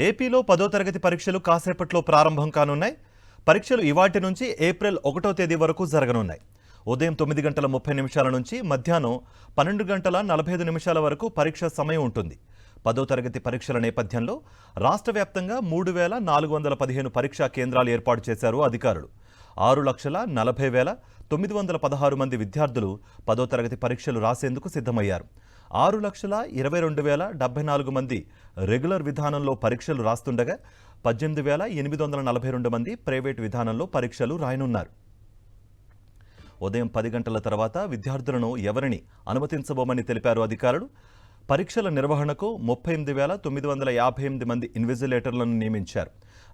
ఏపీలో 10వ తరగతి పరీక్షలు కాసేపట్లో ప్రారంభం కానున్నాయి. పరీక్షలు ఇవాటి నుంచి ఏప్రిల్ 1వ తేదీ వరకు జరగనున్నాయి. ఉదయం 9:30 నుంచి మధ్యాహ్నం 12:45 వరకు పరీక్ష సమయం ఉంటుంది. 10వ తరగతి పరీక్షల నేపథ్యంలో రాష్ట్ర వ్యాప్తంగా 3,415 పరీక్షా కేంద్రాలు ఏర్పాటు చేశారు అధికారులు. 6,40,916 మంది విద్యార్థులు 10వ తరగతి పరీక్షలు రాసేందుకు సిద్ధమయ్యారు. 6,22,074 మంది రెగ్యులర్ విధానంలో పరీక్షలు రాస్తుండగా 18,842 మంది ప్రైవేట్ విధానంలో పరీక్షలు రాయనున్నారు. ఉదయం 10 గంటల తర్వాత విద్యార్థులను ఎవరిని అనుమతించబోమని తెలిపారు అధికారులు. పరీక్షల నిర్వహణకు 38,958 మంది ఇన్విజిలేటర్లను నియమించారు.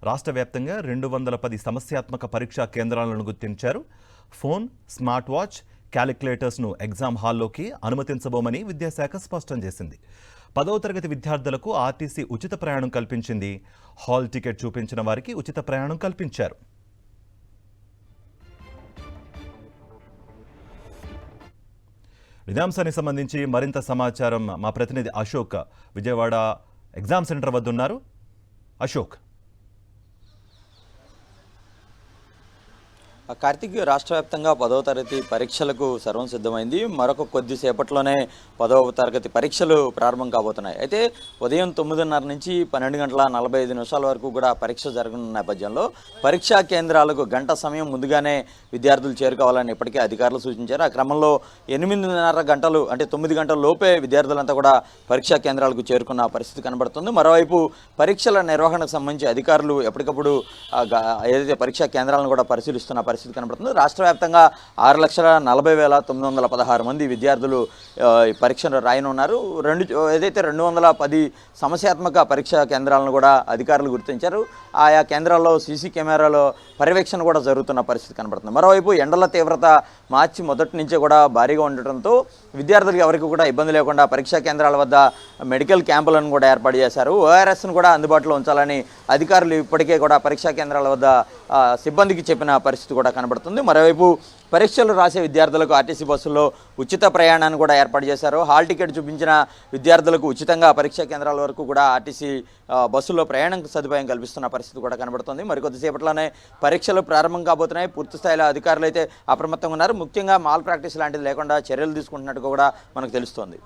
రాష్ట్ర వ్యాప్తంగా 210 సమస్యాత్మక పరీక్షా కేంద్రాలను గుర్తించారు. ఫోన్, స్మార్ట్ వాచ్, క్యాలిక్యులేటర్స్ను ఎగ్జామ్ హాల్లోకి అనుమతించబోమని విద్యాశాఖ స్పష్టం చేసింది. 10వ తరగతి విద్యార్థులకు ఆర్టీసీ ఉచిత ప్రయాణం కల్పించింది. హాల్ టికెట్ చూపించిన వారికి ఉచిత ప్రయాణం కల్పించారు. ఇదే అంశానికి సంబంధించి మరింత సమాచారం మా ప్రతినిధి అశోక్ విజయవాడ ఎగ్జామ్ సెంటర్ వద్ద ఉన్నారు. అశోక్. కార్తీక్, రాష్ట్ర వ్యాప్తంగా 10వ తరగతి పరీక్షలకు సర్వం సిద్ధమైంది. మరొక కొద్దిసేపట్లోనే 10వ తరగతి పరీక్షలు ప్రారంభం కాబోతున్నాయి. అయితే ఉదయం 9:30 నుంచి 12:45 వరకు కూడా పరీక్ష జరగనున్న నేపథ్యంలో పరీక్షా కేంద్రాలకు గంట సమయం ముందుగానే విద్యార్థులు చేరుకోవాలని ఇప్పటికే అధికారులు సూచించారు. ఆ క్రమంలో 8:30 గంటలు అంటే 9 గంటల లోపే విద్యార్థులంతా కూడా పరీక్షా కేంద్రాలకు చేరుకున్న పరిస్థితి కనబడుతుంది. మరోవైపు పరీక్షల నిర్వహణకు సంబంధించి అధికారులు ఎప్పటికప్పుడు ఏదైతే పరీక్షా కేంద్రాలను కూడా పరిశీలిస్తున్న పరిస్థితి కనబడుతుంది. రాష్ట్ర వ్యాప్తంగా 6,40,916 మంది విద్యార్థులు పరీక్షను రాయనున్నారు. ఏదైతే 210 సమస్యాత్మక పరీక్షా కేంద్రాలను కూడా అధికారులు గుర్తించారు. ఆయా కేంద్రాల్లో సీసీ కెమెరాలో పర్యవేక్షణ కూడా జరుగుతున్న పరిస్థితి కనబడుతుంది. మరోవైపు ఎండల తీవ్రత మార్చి మొదటి నుంచే కూడా భారీగా ఉండటంతో విద్యార్థులకు ఎవరికి కూడా ఇబ్బంది లేకుండా పరీక్షా కేంద్రాల వద్ద మెడికల్ క్యాంపులను కూడా ఏర్పాటు చేశారు. ఓఆర్ఎస్ను కూడా అందుబాటులో ఉంచాలని అధికారులు ఇప్పటికే కూడా పరీక్షా కేంద్రాల వద్ద సిబ్బందికి చెప్పిన పరిస్థితి కూడా కనబడుతుంది. మరోవైపు పరీక్షలు రాసే విద్యార్థులకు ఆర్టీసీ బస్సుల్లో ఉచిత ప్రయాణాన్ని కూడా ఏర్పాటు చేశారు. హాల్ టికెట్ చూపించిన విద్యార్థులకు ఉచితంగా పరీక్షా కేంద్రాల వరకు కూడా ఆర్టీసీ బస్సుల్లో ప్రయాణం సదుపాయం కల్పిస్తున్న పరిస్థితి కూడా కనబడుతుంది. మరికొద్దిసేపట్లోనే పరీక్షలు ప్రారంభం కాబోతున్నాయి. పూర్తి స్థాయిలో అధికారులు అయితే అప్రమత్తంగా ఉన్నారు. ముఖ్యంగా మాల్ ప్రాక్టీస్ లాంటిది లేకుండా చర్యలు తీసుకుంటున్నట్టుగా కూడా మనకు తెలుస్తోంది.